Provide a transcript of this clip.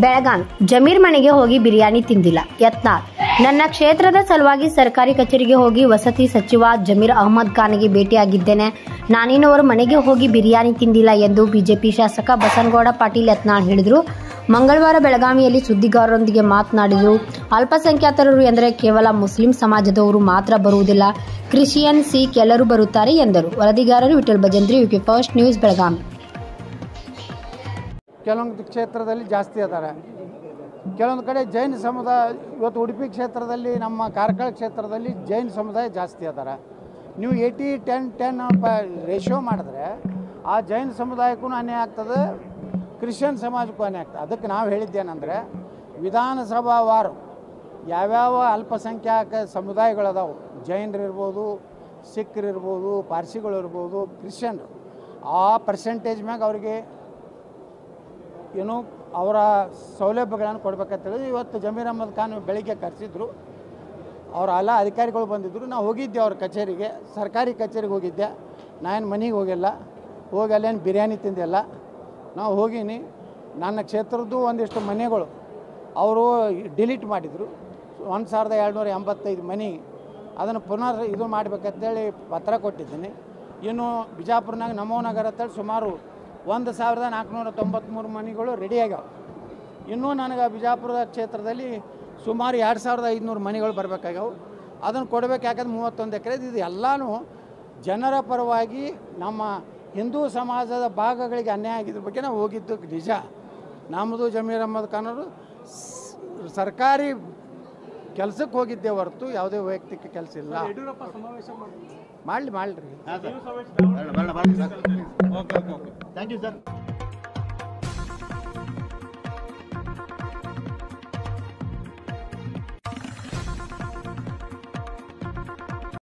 ಬೆಳಗಾವಿ ಜಮೀರ್ ಮನೆಗೆ ಹೋಗಿ ಬಿರಿಯಾನಿ ತಿಂದಿಲ್ಲ ಯತ್ನಾಳ್. ನನ್ನ ಕ್ಷೇತ್ರದ ಸಲುವಾಗಿ ಸರ್ಕಾರಿ ಕಚೇರಿಗೆ ಹೋಗಿ ವಸತಿ ಸಚಿವ ಜಮೀರ್ ಅಹಮದ್ ಖಾನ್ಗೆ ಭೇಟಿಯಾಗಿದ್ದೇನೆ. ನಾನಿನ್ನವರ ಮನೆಗೆ ಹೋಗಿ ಬಿರಿಯಾನಿ ತಿಂದಿಲ್ಲ ಎಂದು ಬಿಜೆಪಿ ಶಾಸಕ ಬಸನಗೌಡ ಪಾಟೀಲ್ ಯತ್ನಾಳ್ ಹೇಳಿದರು. ಮಂಗಳವಾರ ಬೆಳಗಾವಿಯಲ್ಲಿ ಸುದ್ದಿಗಾರರೊಂದಿಗೆ ಮಾತನಾಡಿದರು. ಅಲ್ಪಸಂಖ್ಯಾತರು ಎಂದರೆ ಕೇವಲ ಮುಸ್ಲಿಂ ಸಮಾಜದವರು ಮಾತ್ರ ಬರುವುದಿಲ್ಲ, ಕ್ರಿಶ್ಚಿಯನ್, ಸಿಖ್ ಎಲ್ಲರೂ ಬರುತ್ತಾರೆ ಎಂದರು. ವರದಿಗಾರರು Vithal Bhajantri, UK first news, Belagavi. ಕೆಲವೊಂದು ಕ್ಷೇತ್ರದಲ್ಲಿ ಜಾಸ್ತಿ ಅದಾರೆ, ಕೆಲವೊಂದು ಕಡೆ ಜೈನ ಸಮುದಾಯ. ಇವತ್ತು ಉಡುಪಿ ಕ್ಷೇತ್ರದಲ್ಲಿ, ನಮ್ಮ ಕಾರ್ಕಳ ಕ್ಷೇತ್ರದಲ್ಲಿ ಜೈನ ಸಮುದಾಯ ಜಾಸ್ತಿ ಅದಾರೆ. ನೀವು 80-10 ರೇಷಿಯೋ ಮಾಡಿದ್ರೆ ಆ ಜೈನ ಸಮುದಾಯಕ್ಕೂ ಅನ್ಯಾಯ ಆಗ್ತದೆ, ಕ್ರಿಶ್ಚಿಯನ್ ಸಮಾಜಕ್ಕೂ ಅನ್ಯಾಯ ಆಗ್ತದೆ. ಅದಕ್ಕೆ ನಾವು ಹೇಳಿದ್ದೇನೆಂದರೆ, ವಿಧಾನಸಭಾವಾರು ಯಾವ್ಯಾವ ಅಲ್ಪಸಂಖ್ಯಾತ ಸಮುದಾಯಗಳದಾವು, ಜೈನರಿರ್ಬೋದು, ಸಿಖ್ರಿರ್ಬೋದು, ಪಾರ್ಸಿಗಳಿರ್ಬೋದು, ಕ್ರಿಶ್ಚಿಯನ್ರು, ಆ ಪರ್ಸೆಂಟೇಜ್ ಮ್ಯಾಗ ಅವರಿಗೆ ಏನು ಅವರ ಸೌಲಭ್ಯಗಳನ್ನು ಕೊಡಬೇಕಂತೇಳಿ ಇವತ್ತು ಜಮೀರ್ ಅಹಮದ್ ಖಾನ್ ಬೆಳಿಗ್ಗೆ ಕರೆಸಿದ್ರು. ಅವರ ಎಲ್ಲ ಅಧಿಕಾರಿಗಳು ಬಂದಿದ್ದರು. ನಾವು ಹೋಗಿದ್ದೆ ಅವ್ರ ಕಚೇರಿಗೆ, ಸರ್ಕಾರಿ ಕಚೇರಿಗೆ ಹೋಗಿದ್ದೆ. ನಾನು ಮನೆಗೆ ಹೋಗಿಲ್ಲ, ಹೋಗಿ ಅಲ್ಲೇನು ಬಿರಿಯಾನಿ ತಿಂದಿಲ್ಲ. ನಾವು ಹೋಗೀನಿ, ನನ್ನ ಕ್ಷೇತ್ರದ್ದು ಒಂದಿಷ್ಟು ಮನೆಗಳು ಅವರು ಡಿಲೀಟ್ ಮಾಡಿದರು. 1285 ಮನೆ, ಅದನ್ನು ಪುನರ್ ಇದು ಮಾಡಬೇಕಂತೇಳಿ ಪತ್ರ ಕೊಟ್ಟಿದ್ದೀನಿ. ಇನ್ನು ಬಿಜಾಪುರನಾಗ ನಮೋ ನಗರ ಅಂತೇಳಿ ಸುಮಾರು 1493 ಮನೆಗಳು ರೆಡಿ ಆಗ್ಯಾವ. ಇನ್ನೂ ನನಗೆ ಬಿಜಾಪುರದ ಕ್ಷೇತ್ರದಲ್ಲಿ ಸುಮಾರು 2500 ಮನೆಗಳು ಬರಬೇಕಾಗ್ಯಾವ. ಅದನ್ನು ಕೊಡಬೇಕು. ಯಾಕಂದ್ರೆ 31 ಎಕರೆ ಇದು ಎಲ್ಲನೂ ಜನರ ಪರವಾಗಿ ನಮ್ಮ ಹಿಂದೂ ಸಮಾಜದ ಭಾಗಗಳಿಗೆ ಅನ್ಯಾಯ ಆಗಿದ್ರ ಬಗ್ಗೆ ನಾವು ಹೋಗಿದ್ದು ನಿಜ. ನಮ್ಮದು ಜಮೀರ್ ಅಹಮದ್ ಖಾನ್ ಅವರು ಸರ್ಕಾರಿ ಕೆಲಸಕ್ಕೆ ಹೋಗಿದ್ದೇ ಹೊರತು ಯಾವುದೇ ವೈಯಕ್ತಿಕ ಕೆಲಸ ಇಲ್ಲ. ಮಾಡಲಿ ಥ್ಯಾಂಕ್ ಯು ಸರ್.